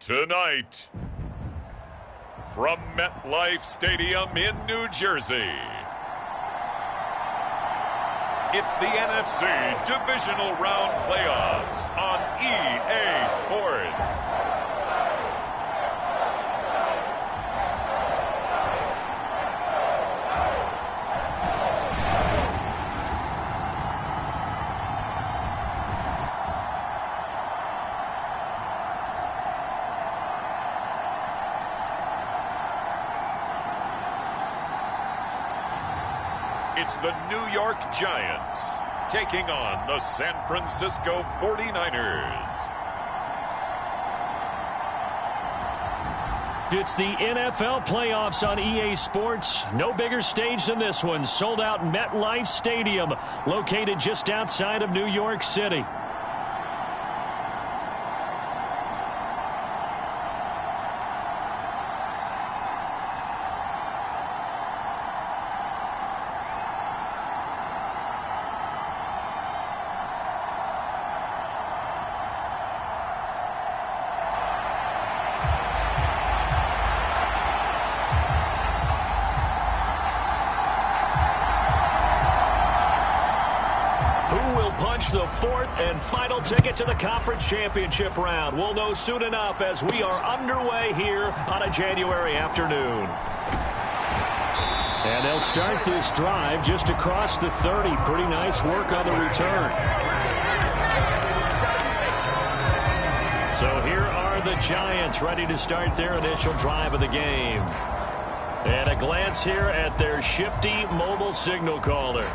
Tonight, from MetLife Stadium in New Jersey, it's the NFC Divisional Round Playoffs on EA Sports. It's the New York Giants taking on the San Francisco 49ers. It's the NFL playoffs on EA Sports. No bigger stage than this one. Sold out MetLife Stadium, located just outside of New York City. The fourth and final ticket to the conference championship round. We'll know soon enough as we are underway here on a January afternoon. And they'll start this drive just across the 30. Pretty nice work on the return. So here are the Giants ready to start their initial drive of the game. And a glance here at their shifty mobile signal caller.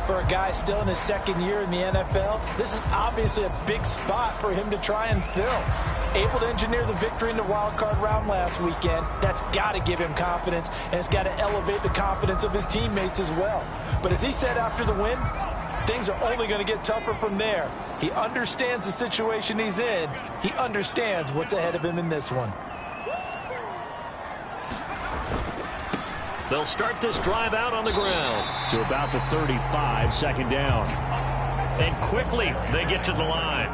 For a guy still in his second year in the NFL, this is obviously a big spot for him to try and fill. Able to engineer the victory in the wild card round last weekend. That's got to give him confidence, and it's got to elevate the confidence of his teammates as well. But as he said after the win, things are only going to get tougher from there. He understands the situation he's in. He understands what's ahead of him in this one. They'll start this drive out on the ground to about the 35, second down. And quickly they get to the line.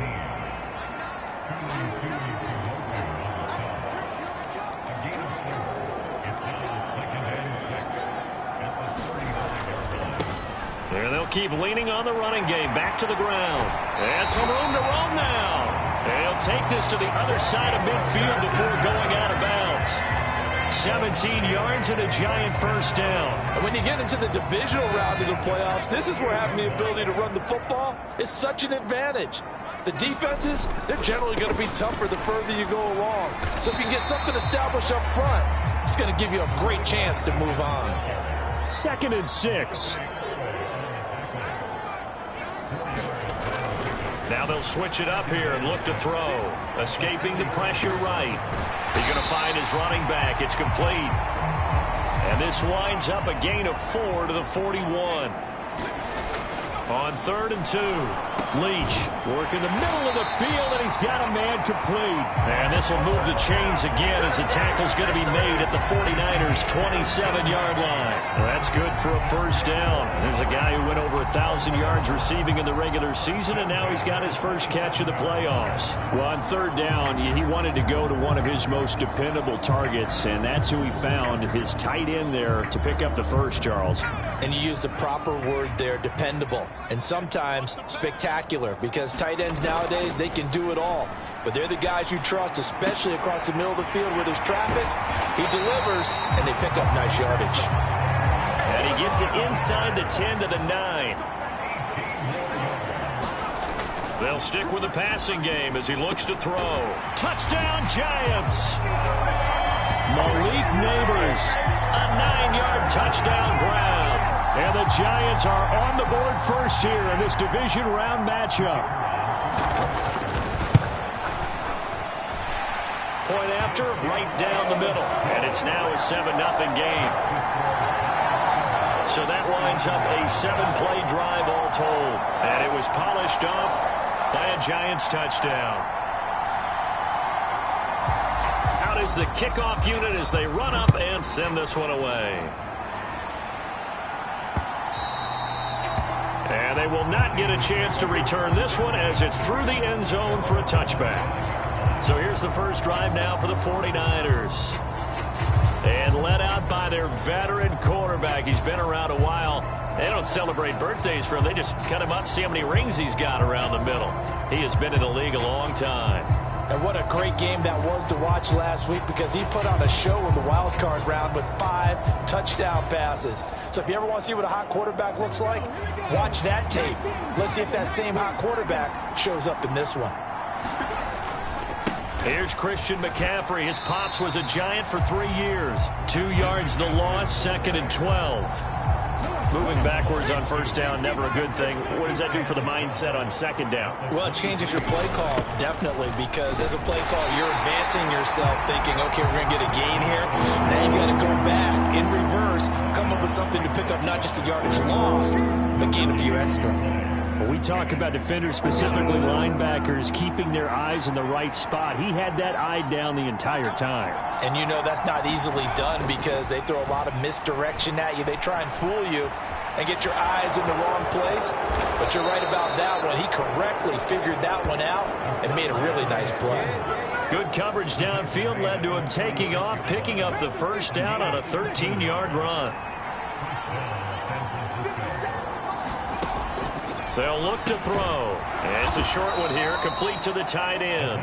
And they'll keep leaning on the running game. Back to the ground. And some room to roam now. They'll take this to the other side of midfield before going out of bounds. 17 yards and a Giant first down. And when you get into the divisional round of the playoffs, this is where having the ability to run the football is such an advantage. The defenses, they're generally going to be tougher the further you go along. So if you can get something established up front, it's going to give you a great chance to move on. 2nd and 6. Now they'll switch it up here and look to throw. Escaping the pressure right. He's going to find his running back. It's complete. And this winds up a gain of 4 to the 41. On 3rd and 2, Leach working the middle of the field, and he's got a man complete. And this will move the chains again as the tackle's going to be made at the 49ers' 27-yard line. Well, that's good for a first down. There's a guy who went over 1,000 yards receiving in the regular season, and now he's got his first catch of the playoffs. Well, on 3rd down, he wanted to go to one of his most dependable targets, and that's who he found, his tight end there, to pick up the first, Charles. And you use the proper word there, dependable. And sometimes spectacular, because tight ends nowadays, they can do it all. But they're the guys you trust, especially across the middle of the field where there's traffic. He delivers, and they pick up nice yardage. And he gets it inside the 10 to the 9. They'll stick with the passing game as he looks to throw. Touchdown, Giants! Malik Neighbors, a 9-yard touchdown grab. And the Giants are on the board first here in this division round matchup. Point after, right down the middle. And it's now a 7-0 game. So that winds up a 7-play drive all told. And it was polished off by a Giants touchdown. Out is the kickoff unit as they run up and send this one away. And they will not get a chance to return this one as it's through the end zone for a touchback. So here's the first drive now for the 49ers. And led out by their veteran quarterback. He's been around a while. They don't celebrate birthdays for him. They just cut him up, see how many rings he's got around the middle. He has been in the league a long time. And what a great game that was to watch last week, because he put on a show in the wild card round with 5 touchdown passes. So if you ever want to see what a hot quarterback looks like, watch that tape. Let's see if that same hot quarterback shows up in this one. Here's Christian McCaffrey. His pops was a Giant for 3 years. 2 yards the loss, 2nd and 12. Moving backwards on first down, never a good thing. What does that do for the mindset on second down? Well, it changes your play calls, definitely, because as a play call, you're advancing yourself thinking, okay, we're going to get a gain here. Now you got to go back in reverse, come up with something to pick up not just the yardage lost, but gain a few extra. When we talk about defenders, specifically linebackers, keeping their eyes in the right spot, he had that eye down the entire time. And you know that's not easily done, because they throw a lot of misdirection at you. They try and fool you and get your eyes in the wrong place. But you're right about that one. He correctly figured that one out and made a really nice play. Good coverage downfield led to him taking off, picking up the first down on a 13-yard run. They'll look to throw. And it's a short one here, complete to the tight end.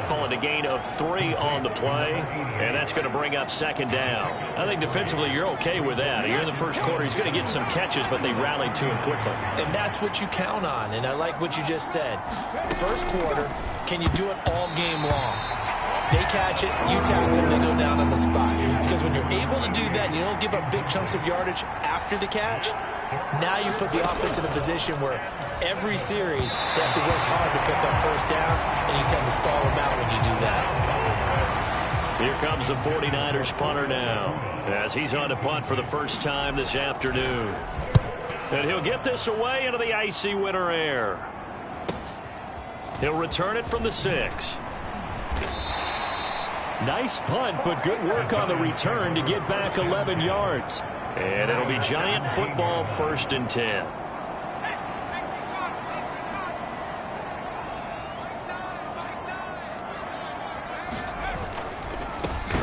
Calling a gain of 3 on the play, and that's going to bring up second down. I think defensively you're okay with that. Here in the first quarter, he's going to get some catches, but they rallied to him quickly. And that's what you count on, and I like what you just said. First quarter, can you do it all game long? They catch it, you tackle them, they go down on the spot. Because when you're able to do that and you don't give up big chunks of yardage after the catch, now you put the offense in a position where every series they have to work hard to pick up first downs, and you tend to stall them out when you do that. Here comes the 49ers punter now, as he's on to punt for the first time this afternoon. And he'll get this away into the icy winter air. He'll return it from the 6. Nice punt, but good work on the return to get back 11 yards. And it'll be Giant football, 1st and 10.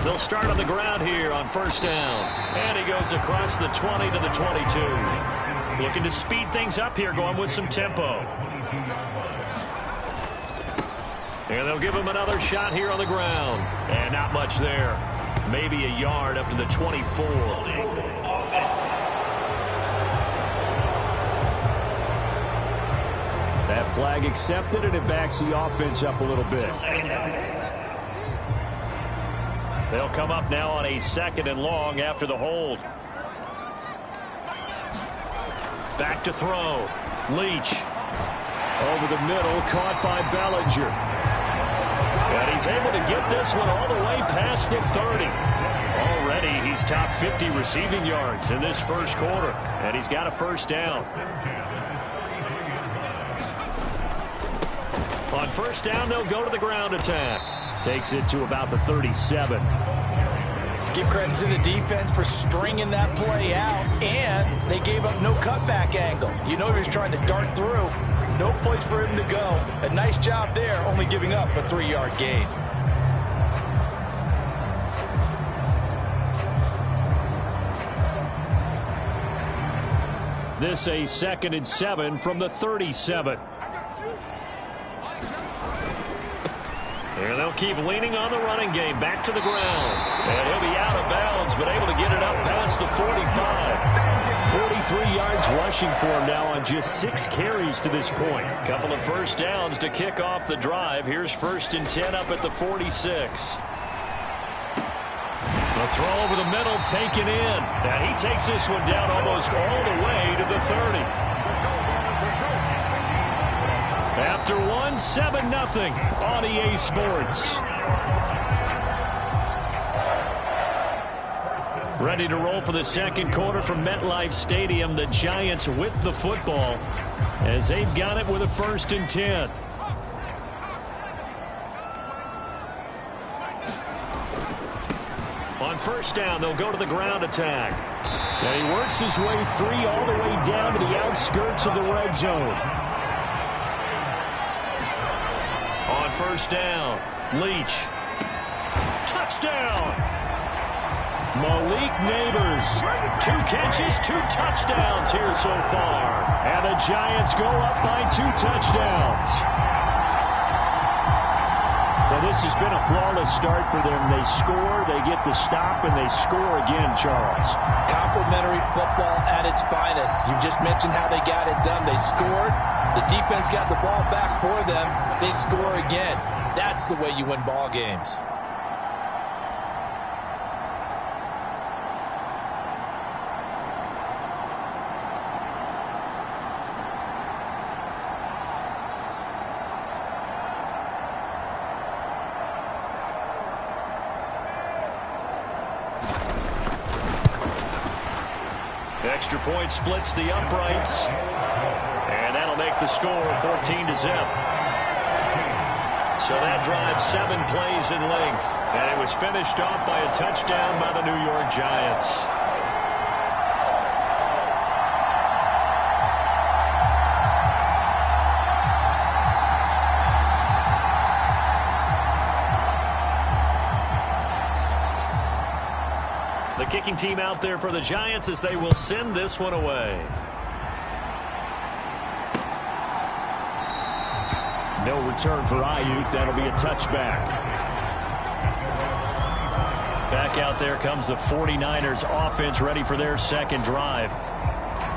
They'll start on the ground here on first down. And he goes across the 20 to the 22. Looking to speed things up here, going with some tempo. And they'll give him another shot here on the ground. And not much there. Maybe a yard up to the 24. That flag accepted, and it backs the offense up a little bit. They'll come up now on a 2nd and long after the hold. Back to throw. Leach. Over the middle, caught by Bellinger. And he's able to get this one all the way past the 30. Already he's top 50 receiving yards in this first quarter. And he's got a first down. On first down, they'll go to the ground attack. Takes it to about the 37. Give credit to the defense for stringing that play out, and they gave up no cutback angle. You know he was trying to dart through. No place for him to go. A nice job there, only giving up a 3-yard gain. This a 2nd and 7 from the 37. And they'll keep leaning on the running game. Back to the ground. And he'll be out of bounds, but able to get it up past the 45. 43 yards rushing for him now on just 6 carries to this point. Couple of first downs to kick off the drive. Here's 1st and 10 up at the 46. The throw over the middle taken in. And he takes this one down almost all the way to the 30. After 7-0 on EA Sports. Ready to roll for the second quarter from MetLife Stadium. The Giants with the football as they've got it with a 1st and 10. On first down, they'll go to the ground attack. And he works his way free all the way down to the outskirts of the red zone. On first down. Leach. Touchdown! Malik Neighbors. 2 catches, 2 touchdowns here so far. And the Giants go up by 2 touchdowns. Well, this has been a flawless start for them. They score, they get the stop, and they score again, Charles. Complimentary football at its finest. You just mentioned how they got it done. They scored. The defense got the ball back for them. They score again. That's the way you win ball games. Extra point splits the uprights. And that'll make the score 14-0. So that drive 7 plays in length. And it was finished off by a touchdown by the New York Giants. The kicking team out there for the Giants as they will send this one away. No return for Ayuk. That'll be a touchback. Back out there comes the 49ers offense ready for their second drive.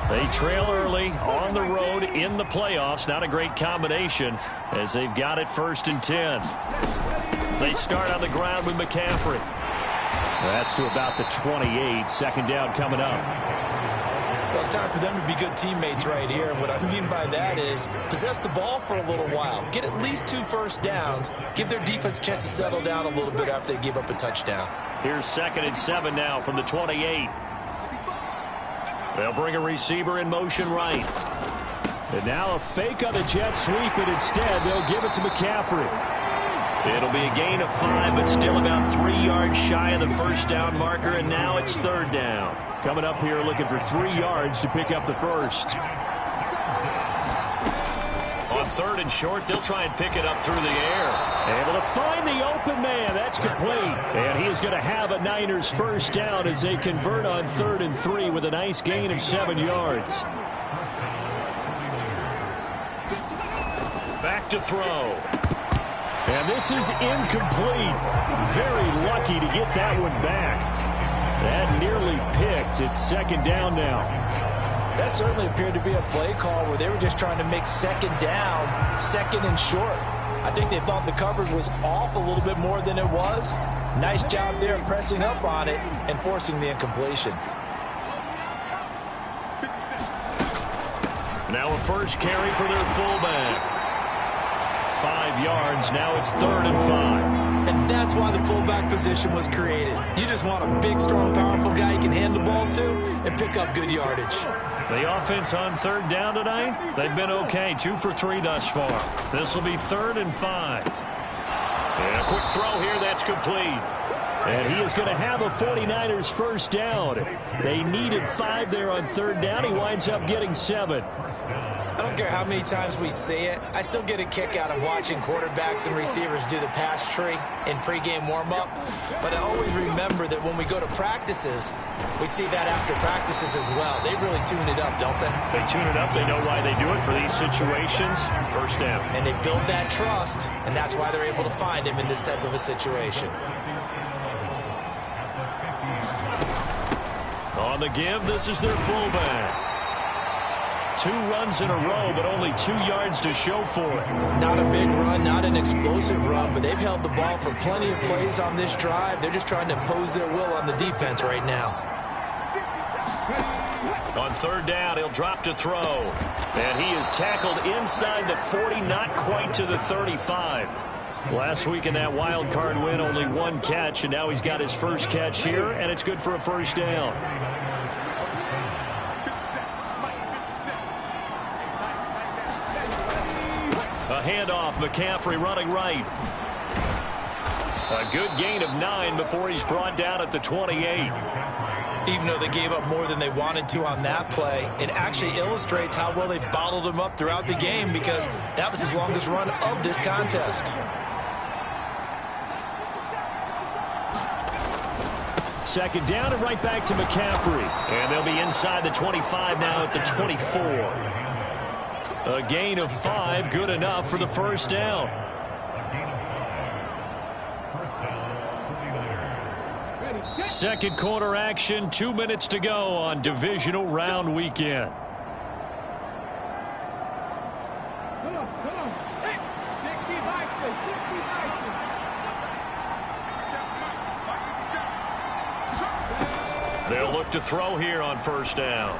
They trail early on the road in the playoffs. Not a great combination as they've got it 1st and 10. They start on the ground with McCaffrey. That's to about the 28. Second down coming up. Well, it's time for them to be good teammates right here. And what I mean by that is possess the ball for a little while. Get at least 2 first downs. Give their defense a chance to settle down a little bit after they give up a touchdown. Here's 2nd and 7 now from the 28. They'll bring a receiver in motion right. And now a fake on the jet sweep, but instead they'll give it to McCaffrey. It'll be a gain of 5, but still about 3 yards shy of the first down marker, and now it's 3rd down. Coming up here looking for 3 yards to pick up the first. On 3rd and short, they'll try and pick it up through the air. Able to find the open man. That's complete. And he is going to have a Niners first down as they convert on 3rd and 3 with a nice gain of 7 yards. Back to throw. And this is incomplete. Very lucky to get that one back. That nearly picked. It's 2nd down now. That certainly appeared to be a play call where they were just trying to make 2nd down, 2nd and short. I think they thought the coverage was off a little bit more than it was. Nice job there pressing up on it and forcing the incompletion. Now a first carry for their fullback. 5 yards. Now it's 3rd and 5. And that's why the fullback position was created. You just want a big, strong, powerful guy you can hand the ball to and pick up good yardage. The offense on 3rd down tonight, they've been okay. 2 for 3 thus far. This will be 3rd and 5. And a quick throw here. That's complete. And he is going to have a 49ers first down. They needed 5 there on 3rd down. He winds up getting 7. I don't care how many times we say it. I still get a kick out of watching quarterbacks and receivers do the pass tree in pregame warm-up. But I always remember that when we go to practices, we see that after practices as well. They really tune it up, don't they? They tune it up. They know why they do it for these situations. First down. And they build that trust, and that's why they're able to find him in this type of a situation. On the give, this is their fullback. 2 runs in a row, but only 2 yards to show for it. Not a big run, not an explosive run, but they've held the ball for plenty of plays on this drive. They're just trying to impose their will on the defense right now. On 3rd down, he'll drop to throw. And he is tackled inside the 40, not quite to the 35. Last week in that wild card win, only 1 catch, and now he's got his first catch here, and it's good for a first down. A handoff, McCaffrey running right. A good gain of 9 before he's brought down at the 28. Even though they gave up more than they wanted to on that play, it actually illustrates how well they bottled him up throughout the game because that was his longest run of this contest. second down and right back to McCaffrey. And they'll be inside the 25 now at the 24. A gain of 5, good enough for the first down. Second quarter action, 2 minutes to go on divisional round weekend. They'll look to throw here on first down.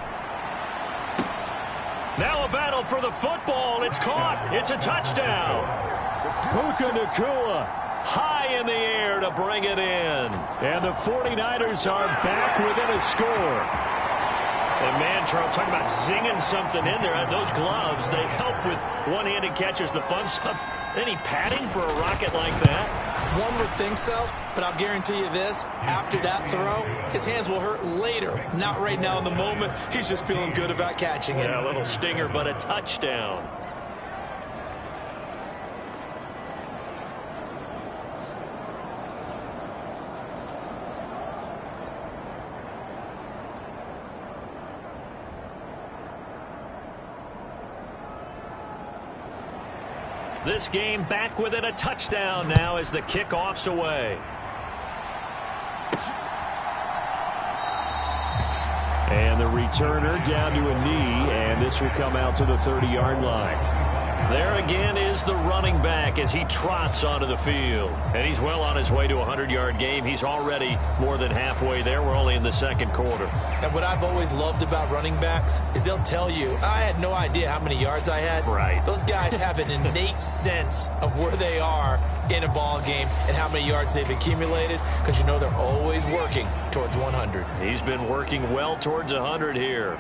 Now a battle for the football. It's caught. It's a touchdown. Puka Nacua High in the air to bring it in. And the 49ers are back within a score. And man, Charles, talking about zinging something in there. Those gloves, they help with one-handed catches, the fun stuff. Any padding for a rocket like that? One would think so, but I'll guarantee you this. After that throw, his hands will hurt later. Not right now in the moment. He's just feeling good about catching it. Yeah, a little stinger, but a touchdown. This game back within a touchdown now as the kickoff's away. And the returner down to a knee, and this will come out to the 30-yard line. There again is the running back as he trots onto the field. And he's well on his way to a 100-yard game. He's already more than halfway there. We're only in the second quarter. And what I've always loved about running backs is they'll tell you, I had no idea how many yards I had. Right. Those guys have an innate sense of where they are in a ball game and how many yards they've accumulated, because you know they're always working towards 100. He's been working well towards 100 here.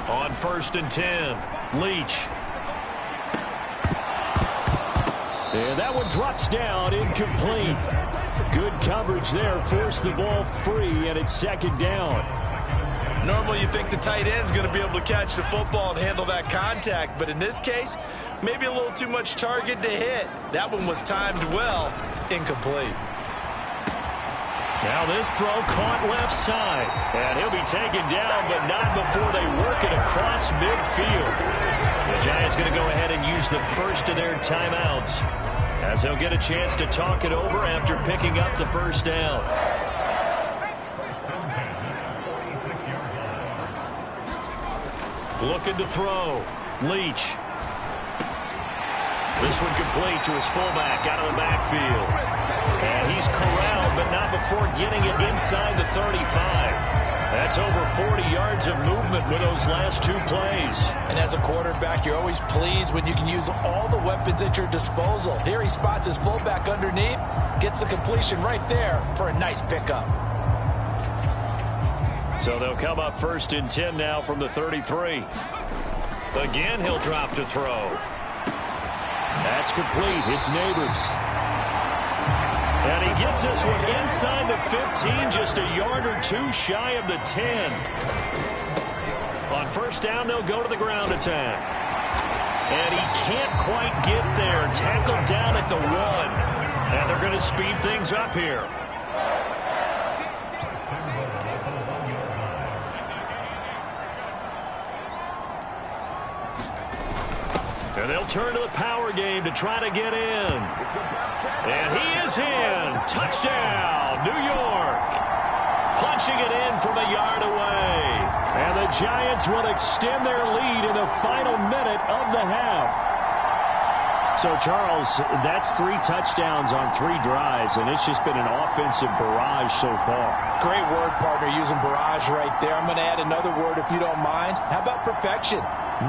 On 1st and 10, Leach. And that one drops down, incomplete. Good coverage there, forced the ball free, and it's second down. Normally you think the tight end's going to be able to catch the football and handle that contact, but in this case, maybe a little too much target to hit. That one was timed well, incomplete. Now this throw caught left side. And he'll be taken down, but not before they work it across midfield. The Giants going to go ahead and use the first of their timeouts as they'll get a chance to talk it over after picking up the first down. Looking to throw. Leach. This one complete to his fullback out of the backfield. And he's corralled, but not before getting it inside the 35. That's over 40 yards of movement with those last two plays. And as a quarterback, you're always pleased when you can use all the weapons at your disposal. Here he spots his fullback underneath, gets the completion right there for a nice pickup. So they'll come up 1st and 10 now from the 33. Again, he'll drop to throw. That's complete. It's Neighbors. And he gets this one inside the 15, just a yard or two shy of the 10. On first down, they'll go to the ground attack. And he can't quite get there. Tackled down at the 1. And they're going to speed things up here. And they'll turn to the power game to try to get in. And he is in. Touchdown, New York. Punching it in from a yard away. And the Giants will extend their lead in the final minute of the half. So, Charles, that's 3 touchdowns on 3 drives, and it's just been an offensive barrage so far. Great word, partner, using barrage right there. I'm going to add another word if you don't mind. How about perfection?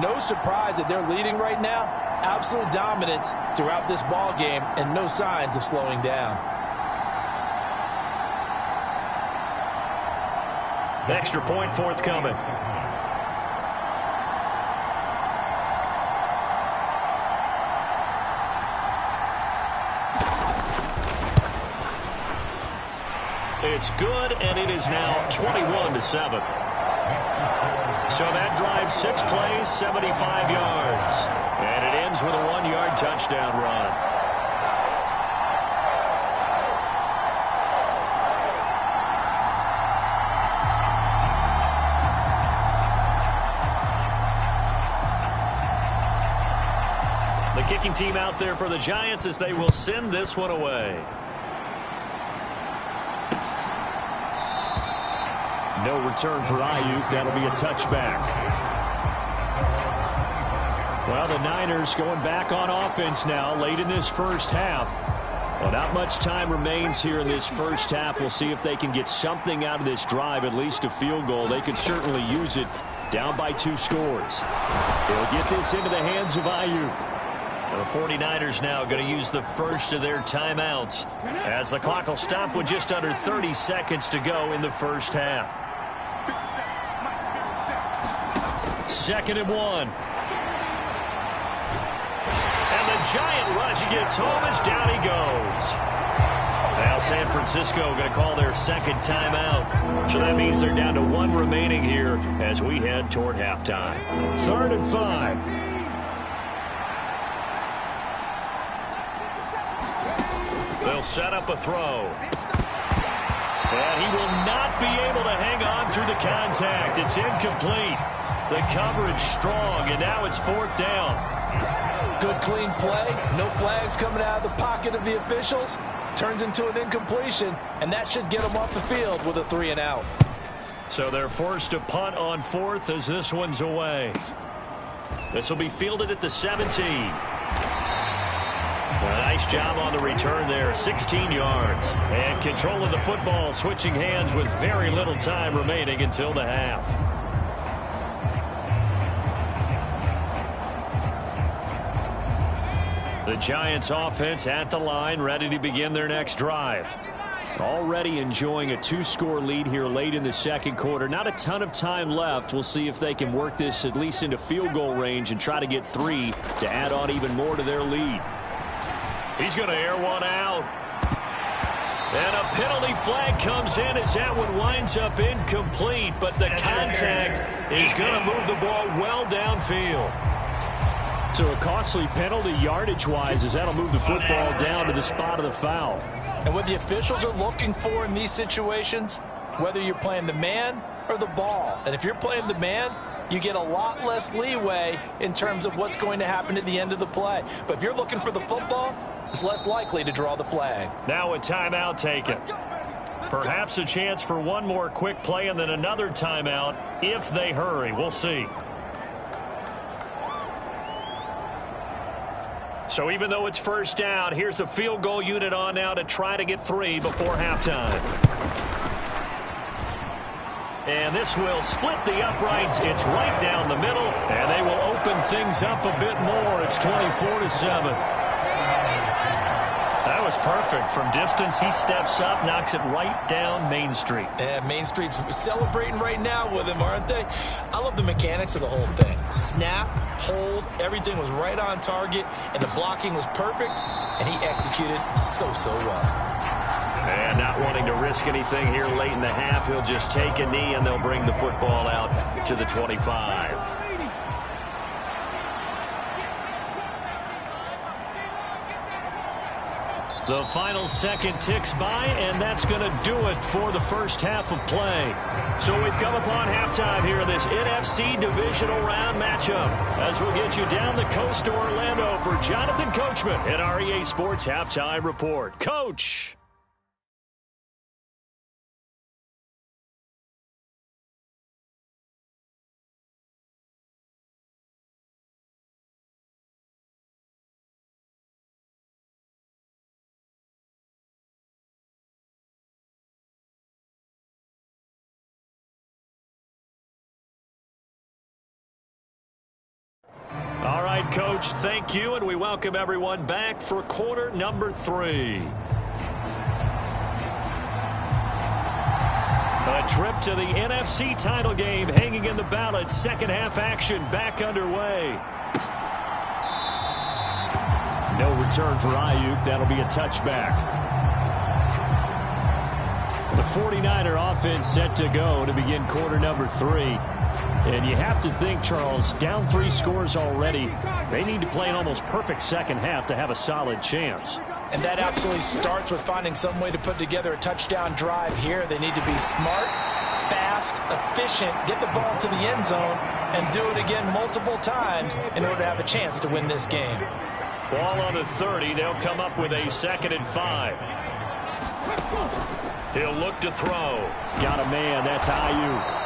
No surprise that they're leading right now. Absolute dominance throughout this ball game and no signs of slowing down. Extra point forthcoming. It's good, and it is now 21-7. So that drives 6 plays, 75 yards. And it ends with a 1-yard touchdown run. kicking team out there for the Giants as they will send this one away. No return for Ayuk. That'll be a touchback. Well, the Niners going back on offense now late in this first half. Well, not much time remains here in this first half. We'll see if they can get something out of this drive, at least a field goal. They could certainly use it. Down by 2 scores. They'll get this into the hands of Ayuk. The 49ers now going to use the first of their timeouts as the clock will stop with just under 30 seconds to go in the first half. 2nd and 1. And the giant rush gets home as down he goes. Now San Francisco going to call their second timeout. So that means they're down to 1 remaining here as we head toward halftime. 3rd and 5. They'll set up a throw. And he will not be able to hang on through the contact. It's incomplete. The coverage strong, and now it's 4th down. Good clean play. No flags coming out of the pocket of the officials. Turns into an incompletion, and that should get them off the field with a 3 and out. So they're forced to punt on 4th as this one's away. This will be fielded at the 17. A nice job on the return there, 16 yards. And control of the football switching hands with very little time remaining until the half. The Giants offense at the line, ready to begin their next drive. Already enjoying a 2-score lead here late in the second quarter. Not a ton of time left. We'll see if they can work this at least into field goal range and try to get 3 to add on even more to their lead. He's going to air one out. And a penalty flag comes in as that one winds up incomplete, but the contact is going to move the ball well downfield. So a costly penalty yardage-wise as that'll move the football down to the spot of the foul. And what the officials are looking for in these situations, whether you're playing the man or the ball, and if you're playing the man, you get a lot less leeway in terms of what's going to happen at the end of the play. But if you're looking for the football, it's less likely to draw the flag. Now a timeout taken. Perhaps a chance for one more quick play and then another timeout if they hurry. We'll see. So even though it's first down, here's the field goal unit on now to try to get 3 before halftime. And this will split the uprights. It's right down the middle, and they will open things up a bit more. It's 24-7. That was perfect. From distance, he steps up, knocks it right down Main Street. Yeah, Main Street's celebrating right now with him, aren't they? I love the mechanics of the whole thing. Snap, hold, everything was right on target, and the blocking was perfect, and he executed so well. And not wanting to risk anything here late in the half, he'll just take a knee, and they'll bring the football out to the 25. The final second ticks by, and that's going to do it for the first half of play. So we've come upon halftime here in this NFC Divisional Round matchup as we'll get you down the coast to Orlando for Jonathan Coachman in our EA Sports Halftime Report. Coach! All right, Coach, thank you, and we welcome everyone back for quarter number 3. A trip to the NFC title game hanging in the balance. Second half action back underway. No return for Ayuk. That'll be a touchback. The 49er offense set to go to begin quarter number 3. And you have to think, Charles, down 3 scores already. They need to play an almost perfect second half to have a solid chance. And that absolutely starts with finding some way to put together a touchdown drive here. They need to be smart, fast, efficient, get the ball to the end zone, and do it again multiple times in order to have a chance to win this game. Ball on the 30. They'll come up with a 2nd and 5. He'll look to throw. Got a man. That's Ayuk.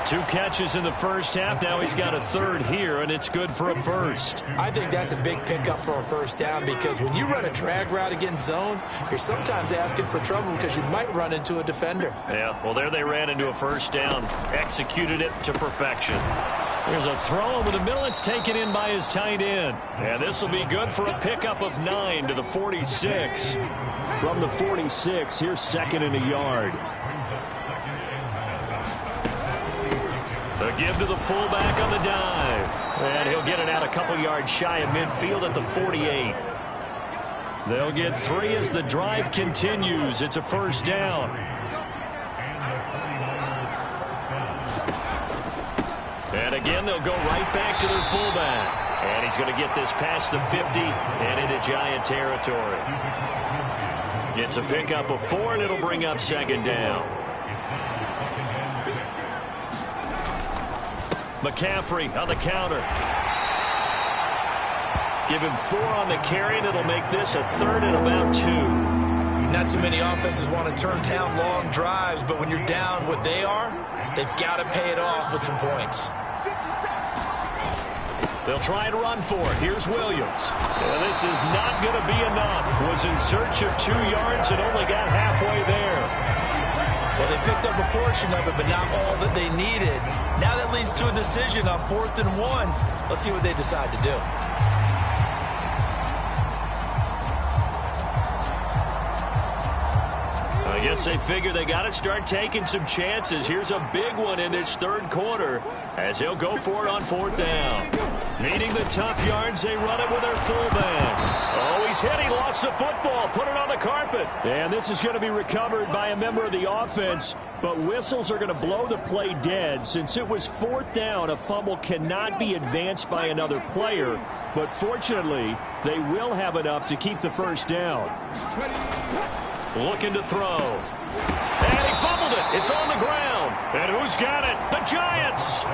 2 catches in the first half. Now he's got a 3rd here, and it's good for a 1st. I think that's a big pickup for a 1st down, because when you run a drag route against zone, you're sometimes asking for trouble because you might run into a defender. Yeah, well, there they ran into a 1st down. Executed it to perfection. There's a throw over the middle. It's taken in by his tight end. And this will be good for a pickup of 9 to the 46. From the 46, here's 2nd and a yard. The give to the fullback on the dive. And he'll get it out a couple yards shy of midfield at the 48. They'll get 3 as the drive continues. It's a 1st down. And again, they'll go right back to their fullback. And he's going to get this past the 50 and into Giant territory. It's a pickup of 4, and it'll bring up 2nd down. McCaffrey on the counter. Give him 4 on the carry, and it'll make this a 3rd and about 2. Not too many offenses want to turn down long drives, but when you're down what they are, they've got to pay it off with some points. They'll try and run for it. Here's Williams. And this is not going to be enough. Was in search of 2 yards and only got halfway there. Well, they picked up a portion of it, but not all that they needed. Now that leads to a decision on 4th and 1. Let's see what they decide to do. I guess they figure they got to start taking some chances. Here's a big one in this 3rd quarter as he'll go for it on 4th down. Needing the tough yards, they run it with their fullback. Oh, he's hit. He lost the football. Put it on the carpet. And this is going to be recovered by a member of the offense. But whistles are going to blow the play dead. Since it was 4th down, a fumble cannot be advanced by another player. But fortunately, they will have enough to keep the 1st down. Looking to throw. And he fumbled it. It's on the ground. And who's got it? The Giants.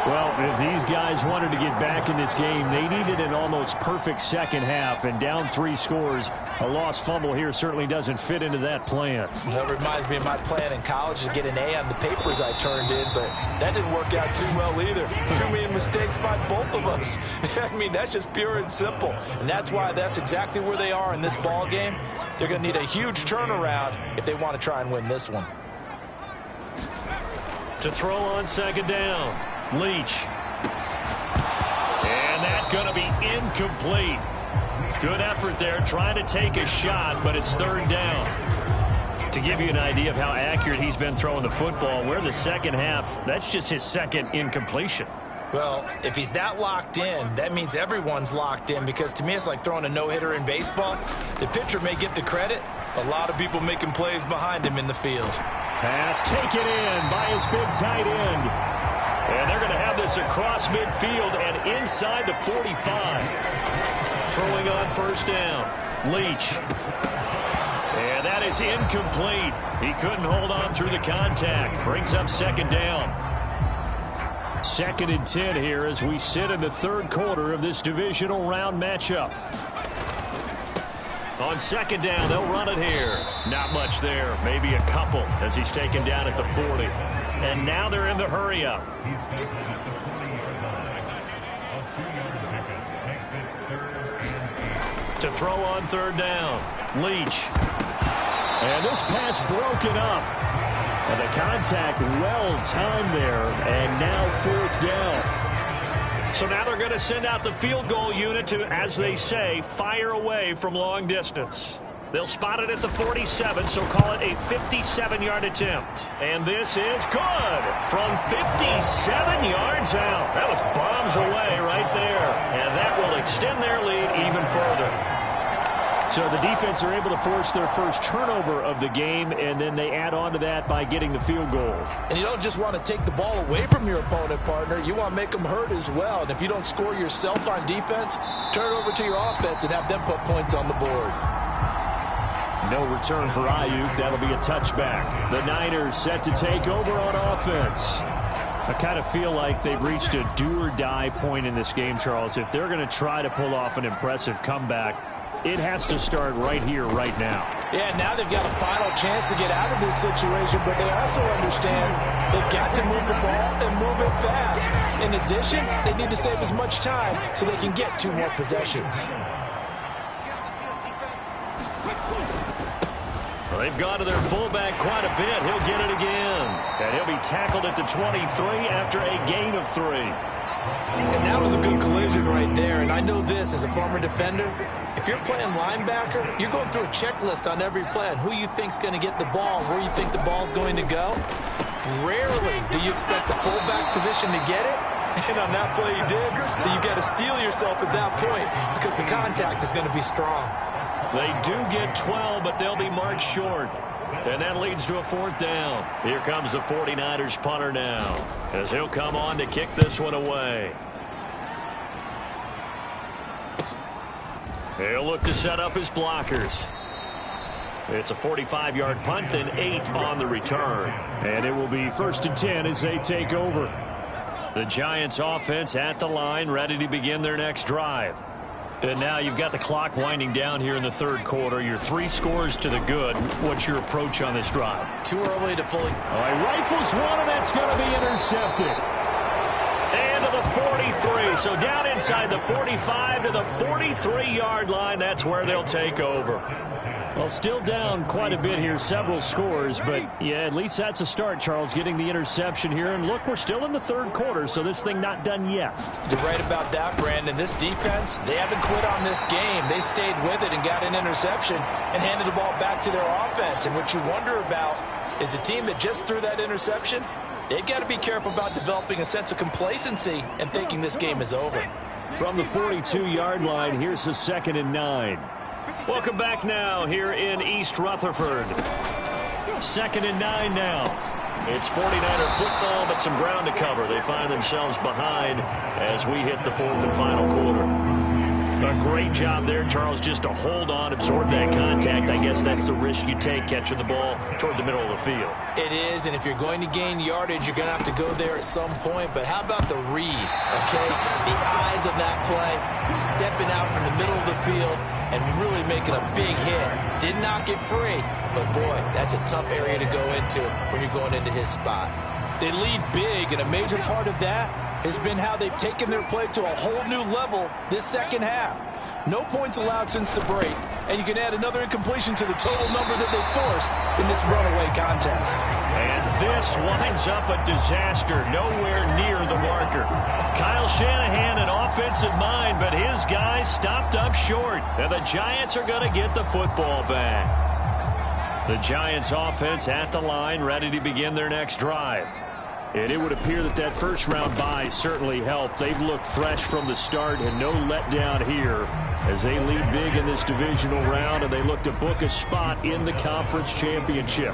Well, if these guys wanted to get back in this game, they needed an almost perfect 2nd half. And down 3 scores, a lost fumble here certainly doesn't fit into that plan. That reminds me of my plan in college to get an A on the papers I turned in, but that didn't work out too well either. Too many mistakes by both of us. I mean, that's just pure and simple. And that's why that's exactly where they are in this ball game. They're going to need a huge turnaround if they want to try and win this one. To throw on 2nd down. Leach. And that's going to be incomplete. Good effort there trying to take a shot, but it's 3rd down. To give you an idea of how accurate he's been throwing the football, we're in the 2nd half. That's just his 2nd incompletion. Well, if he's that locked in, that means everyone's locked in, because to me it's like throwing a no-hitter in baseball. The pitcher may get the credit. A lot of people making plays behind him in the field. Pass taken in by his big tight end. And they're going to have this across midfield and inside the 45. Throwing on 1st down. Leach. And that is incomplete. He couldn't hold on through the contact. Brings up 2nd down. 2nd and 10 here as we sit in the 3rd quarter of this divisional round matchup. On 2nd down, they'll run it here. Not much there. Maybe a couple as he's taken down at the 40. And now they're in the hurry-up. To throw on 3rd down. Leach. And this pass broken up. And the contact well timed there. And now 4th down. So now they're going to send out the field goal unit to, as they say, fire away from long distance. They'll spot it at the 47, so call it a 57-yard attempt. And this is good from 57 yards out. That was bombs away right there. And that will extend their lead even further. So the defense are able to force their first turnover of the game, and then they add on to that by getting the field goal. And you don't just want to take the ball away from your opponent, partner. You want to make them hurt as well. And if you don't score yourself on defense, turn it over to your offense and have them put points on the board. No return for Ayuk. That'll be a touchback. The Niners set to take over on offense. I kind of feel like they've reached a do-or-die point in this game, Charles. If they're going to try to pull off an impressive comeback, it has to start right here, right now. Yeah, now they've got a final chance to get out of this situation, but they also understand they've got to move the ball and move it fast. In addition, they need to save as much time so they can get 2 more possessions. Well, they've gone to their fullback quite a bit. He'll get it again. And he'll be tackled at the 23 after a gain of 3. And that was a good collision right there. And I know this as a former defender. If you're playing linebacker, you're going through a checklist on every play on who you think's going to get the ball, where you think the ball's going to go. Rarely do you expect the fullback position to get it. And on that play he did. So you got to steel yourself at that point because the contact is going to be strong. They do get 12, but they'll be marked short. And that leads to a 4th down. Here comes the 49ers punter now, as he'll come on to kick this one away. He'll look to set up his blockers. It's a 45-yard punt and 8 on the return. And it will be 1st and 10 as they take over. The Giants offense at the line, ready to begin their next drive. And now you've got the clock winding down here in the 3rd quarter. You're 3 scores to the good. What's your approach on this drive? Too early to fully... All right, rifles one, and that's going to be intercepted. And to the 43. So down inside the 45 to the 43-yard line. That's where they'll take over. Well, still down quite a bit here, several scores, but yeah, at least that's a start, Charles, getting the interception here. And look, we're still in the 3rd quarter, so this thing not done yet. You're right about that, Brandon. This defense, they haven't quit on this game. They stayed with it and got an interception and handed the ball back to their offense. And what you wonder about is the team that just threw that interception, they've got to be careful about developing a sense of complacency and thinking this game is over. From the 42-yard line, here's the 2nd and 9. Welcome back now here in East Rutherford. 2nd and 9 now. It's 49er football, but some ground to cover. They find themselves behind as we hit the 4th and final quarter. A great job there, Charles, just to hold on, absorb that contact. I guess that's the risk you take catching the ball toward the middle of the field. It is, and if you're going to gain yardage, you're going to have to go there at some point. But how about the read, okay? The eyes of that play, stepping out from the middle of the field and really making a big hit. Did not get free, but boy, that's a tough area to go into when you're going into his spot. They lead big, and a major part of that has been how they've taken their play to a whole new level this 2nd half. No points allowed since the break, and you can add another incompletion to the total number that they forced in this runaway contest. And this winds up a disaster, nowhere near the marker. Kyle Shanahan, an offensive mind, but his guys stopped up short, and the Giants are going to get the football back. The Giants offense at the line, ready to begin their next drive. And it would appear that that first-round bye certainly helped. They've looked fresh from the start and no letdown here as they lead big in this divisional round, and they look to book a spot in the conference championship.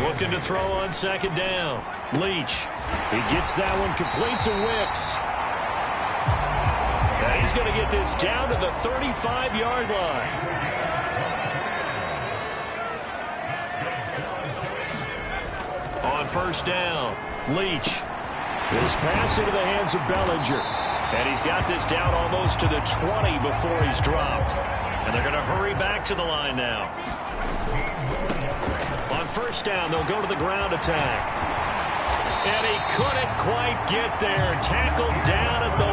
Looking to throw on 2nd down. Leach. He gets that one complete to Wicks. And he's going to get this down to the 35-yard line. On 1st down, Leach. This pass into the hands of Bellinger. And he's got this down almost to the 20 before he's dropped. And they're going to hurry back to the line now. On 1st down, they'll go to the ground attack. And he couldn't quite get there. Tackled down at the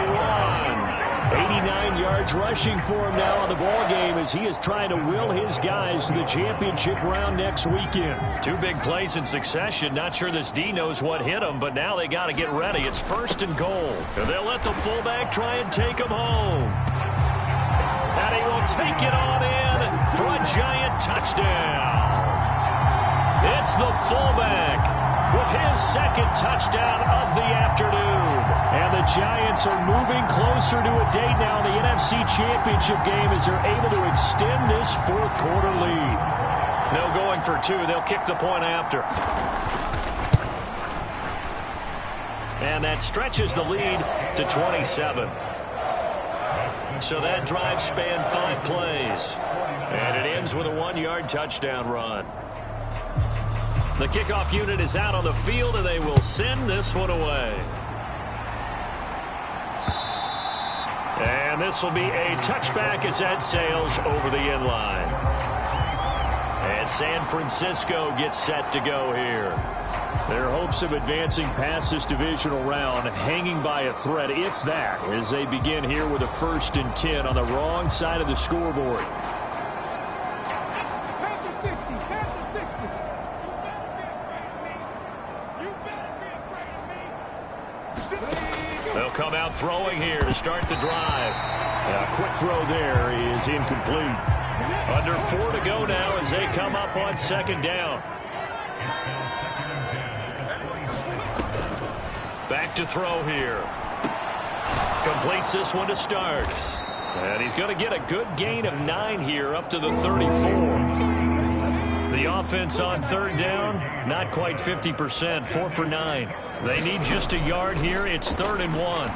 1. 89 yards rushing for him now on the ball game as he is trying to will his guys to the championship round next weekend. 2 big plays in succession. Not sure this D knows what hit him, but now they got to get ready. It's 1st and goal. And they'll let the fullback try and take him home. And he will take it on in for a Giant touchdown. It's the fullback with his 2nd touchdown of the afternoon. And the Giants are moving closer to a date now in the NFC Championship game as they're able to extend this 4th quarter lead. No going for 2. They'll kick the point after. And that stretches the lead to 27. So that drive spanned 5 plays. And it ends with a 1-yard touchdown run. The kickoff unit is out on the field, and they will send this one away. And this will be a touchback as that sails over the end line. And San Francisco gets set to go here. Their hopes of advancing past this divisional round hanging by a thread, if that, as they begin here with a 1st and 10 on the wrong side of the scoreboard. They'll come out throwing here to start the drive. A quick throw there is incomplete. Under 4 to go now as they come up on 2nd down. Back to throw here. Completes this one to Starks. And he's going to get a good gain of 9 here up to the 34. The offense on 3rd down, not quite 50%, 4 for 9. They need just a yard here. It's 3rd and 1.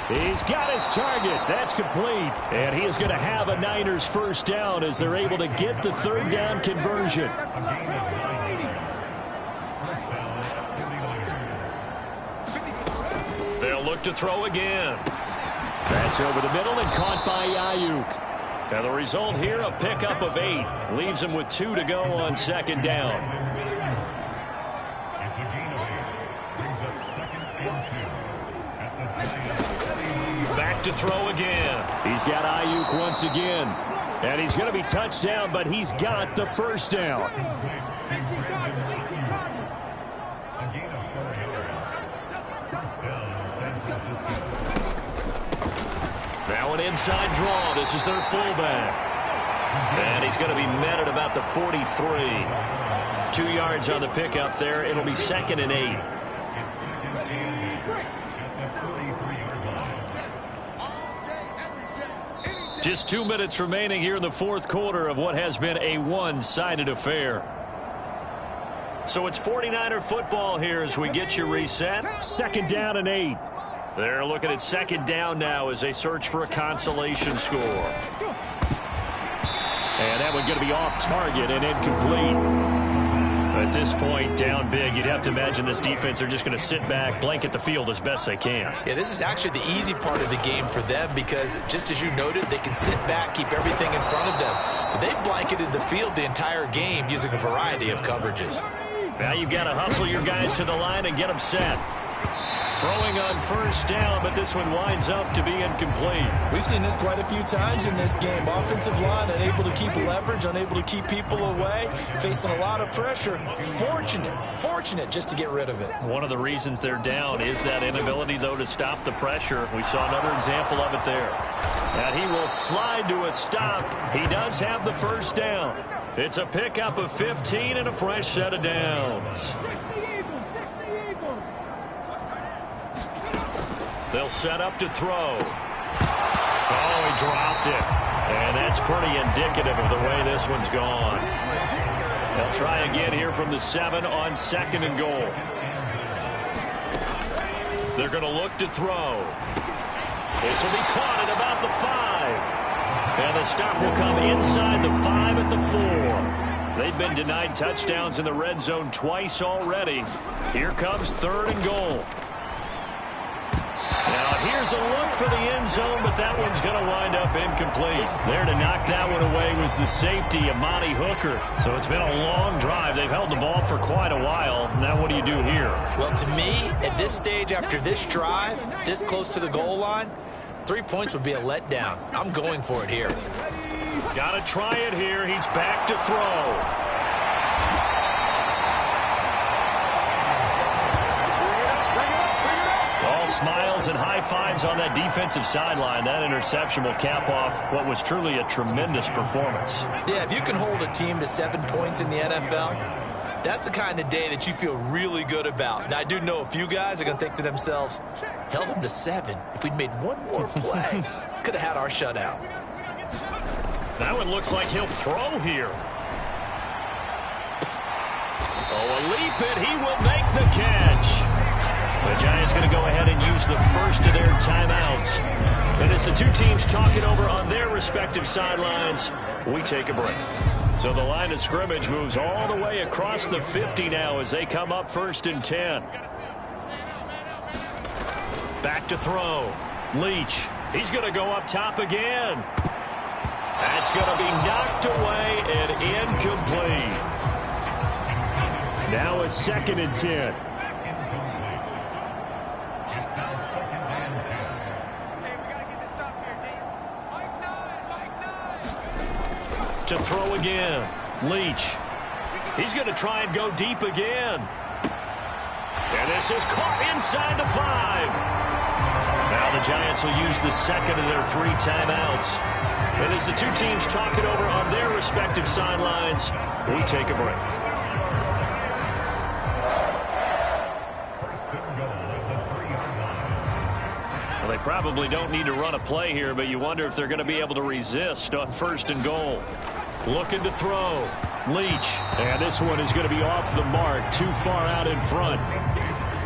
He's got his target. That's complete. And he is going to have a Niners 1st down as they're able to get the 3rd down conversion. They'll look to throw again. That's over the middle and caught by Ayuk. And the result here, a pickup of 8. Leaves him with 2 to go on 2nd down. Back to throw again. He's got Ayuk once again. And he's going to be touched down, but he's got the 1st down. Now an inside draw. This is their fullback. And he's going to be met at about the 43. 2 yards on the pickup there. It'll be 2nd and 8. Just 2 minutes remaining here in the 4th quarter of what has been a one-sided affair. So it's 49er football here as we get you reset. 2nd down and 8. They're looking at 2nd down now as they search for a consolation score. And that one going to be off target and incomplete. At this point, down big, you'd have to imagine this defense are just going to sit back, blanket the field as best they can. Yeah, this is actually the easy part of the game for them because, just as you noted, they can sit back, keep everything in front of them. But they've blanketed the field the entire game using a variety of coverages. Now you've got to hustle your guys to the line and get them set. Throwing on 1st down, but this one winds up to be incomplete. We've seen this quite a few times in this game. Offensive line unable to keep leverage, unable to keep people away, facing a lot of pressure. Fortunate just to get rid of it. One of the reasons they're down is that inability, though, to stop the pressure. We saw another example of it there. And he will slide to a stop. He does have the 1st down. It's a pickup of 15 and a fresh set of downs. They'll set up to throw. Oh, he dropped it. And that's pretty indicative of the way this one's gone. They'll try again here from the 7 on 2nd and goal. They're going to look to throw. This will be caught at about the 5. And the stop will come inside the 5 at the 4. They've been denied touchdowns in the red zone twice already. Here comes 3rd and goal. Now here's a look for the end zone, but that one's going to wind up incomplete. There to knock that one away was the safety, Amani Hooker. So it's been a long drive. They've held the ball for quite a while. Now what do you do here? Well, to me, at this stage after this drive, this close to the goal line, 3 points would be a letdown. I'm going for it here. Got to try it here. He's back to throw. All smiles and high fives on that defensive sideline. That interception will cap off what was truly a tremendous performance. Yeah, if you can hold a team to 7 points in the NFL, that's the kind of day that you feel really good about. Now, I do know a few guys are going to think to themselves, held them to 7. If we'd made one more play, could have had our shutout. That one looks like he'll throw here. Oh, a leap it. He will make the catch. The Giants going to go ahead and use the first of their timeouts. And as the two teams talk it over on their respective sidelines, we take a break. So the line of scrimmage moves all the way across the 50 now as they come up 1st and 10. Back to throw. Leach. He's going to go up top again. That's going to be knocked away and incomplete. Now a 2nd and 10. To throw again. Leach. He's going to try and go deep again. And this is caught inside the 5. Now the Giants will use the second of their 3 timeouts. And as the two teams talk it over on their respective sidelines, we take a break. Well, they probably don't need to run a play here, but you wonder if they're going to be able to resist on 1st and goal. Looking to throw. Leach. And this one is going to be off the mark, too far out in front.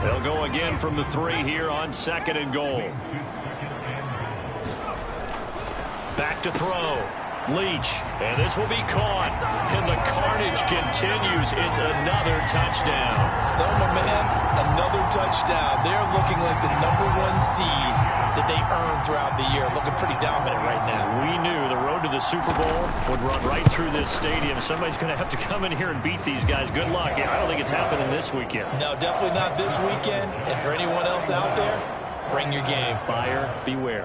They'll go again from the 3 here on 2nd and goal. Back to throw. Leach. And this will be caught. And the carnage continues. It's another touchdown. Selma, man, another touchdown. They're looking like the #1 seed that they earned throughout the year. Looking pretty dominant right now. We knew the road to the Super Bowl would run right through this stadium. Somebody's going to have to come in here and beat these guys. Good luck. I don't think it's happening this weekend. No, definitely not this weekend. And for anyone else out there, bring your game. Buyer beware.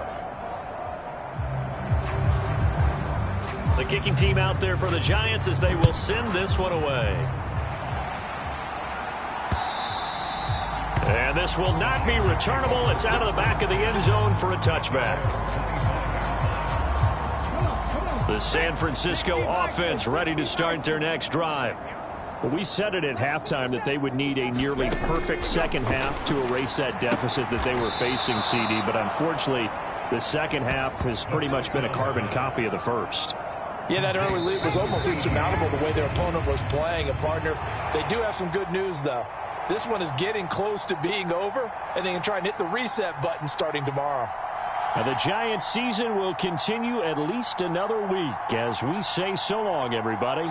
The kicking team out there for the Giants as they will send this one away. And this will not be returnable. It's out of the back of the end zone for a touchback. The San Francisco offense ready to start their next drive. Well, we said it at halftime that they would need a nearly perfect second half to erase that deficit that they were facing, CD. But unfortunately, the second half has pretty much been a carbon copy of the first. Yeah, that early lead was almost insurmountable the way their opponent was playing. And, partner, they do have some good news, though. This one is getting close to being over, and they can try and hit the reset button starting tomorrow. Now, the Giants season will continue at least another week as we say so long, everybody.